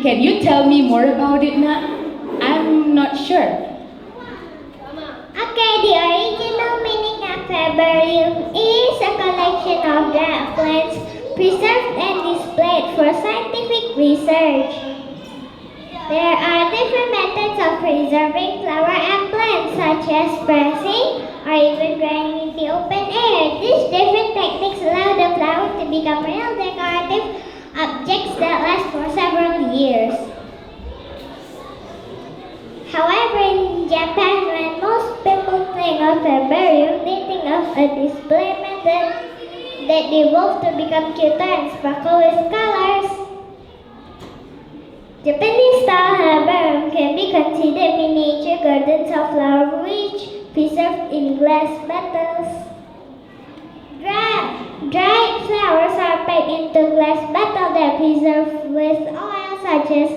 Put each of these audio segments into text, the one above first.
Can you tell me more about it, Na? I'm not sure. Okay, the original meaning of herbarium is a collection of dry plants preserved and displayed for scientific research. There are different methods of preserving flower and plants, such as pressing or even drying in the open air. These different techniques allow the flower to become real decorative objects that last for several years. However, in Japan, when most people think of herbarium, they think of a display method that evolved to become cuter and sparkle with colors. Japanese-style herbarium can be considered miniature gardens of flower which preserved in glass bottles. Dried flowers are packed into glass bottles that preserved with oil such as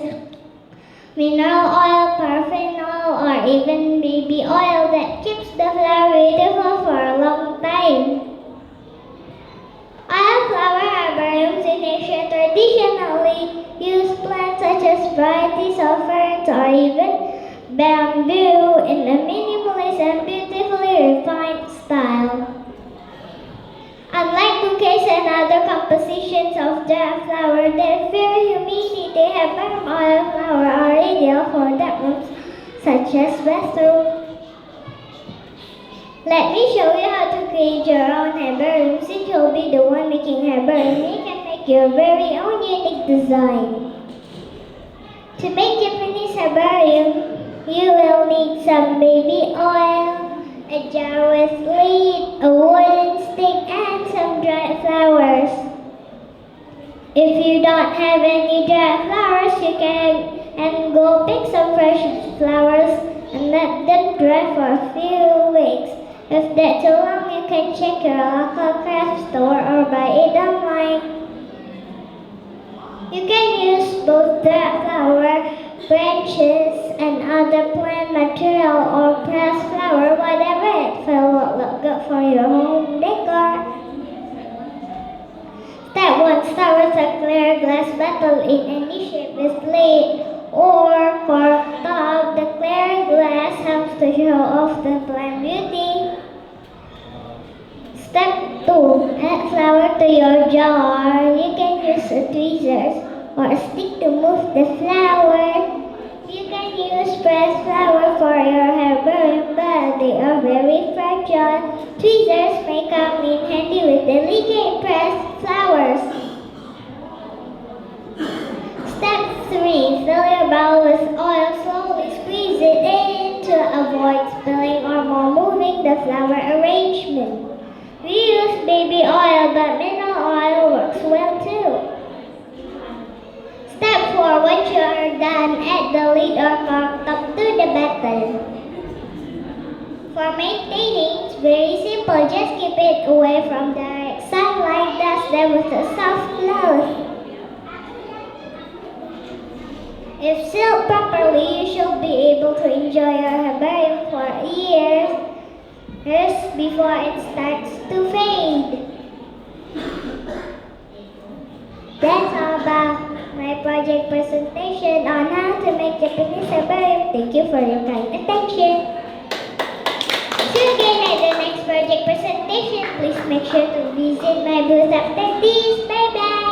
mineral oil, paraffin oil, or even baby oil that keeps the flower beautiful for a long time. Oil-flower herbariums in Asia traditionally use plants such as varieties of ferns or even bamboo in a minimalist and beautifully refined style. Unlike bouquets and other compositions of dry flower that fear humidity, herbarium oil flower are ideal for dark rooms such as bathroom. Let me show you how to create your own herbarium. Since you'll be the one making herbarium, you can make your very own unique design. To make Japanese herbarium, you will need some baby oil, a jar with lid, a wooden stick, and some dried flowers. If you don't have any dried flowers, you can go pick some fresh flowers and let them dry for a few weeks. If that's too long, you can check your local craft store or buy it online. You can use both dried flower, branches, and other plant material or pressed flower, whatever it will look good for your home decor. Step 1. Start with a clear glass bottle in any shape with lid or cork top. The clear glass helps to show off the plant beauty. Step 2. Add flour to your jar. You can use a tweezers or a stick to move the flower. You can use pressed flower for your herbarium, but they are very fragile. Tweezers may come in handy with delicate pressed flowers. Step 3. Fill your bowl with oil. Slowly squeeze it in to avoid spilling or more moving the flower arrangement. We use baby oil, but mineral oil works well too. Step 4. Once you are done, add the lid or cork top to the bottle. For maintaining, it's very simple. Just keep it away from direct sunlight. Dust them with a soft cloth. If sealed properly, you should be able to enjoy your herbarium for years before it starts to fade. That's all about my project presentation on how to make Japanese herbarium. Thank you for your kind attention. See you again at the next project presentation. Please make sure to visit my booth after this. Bye bye.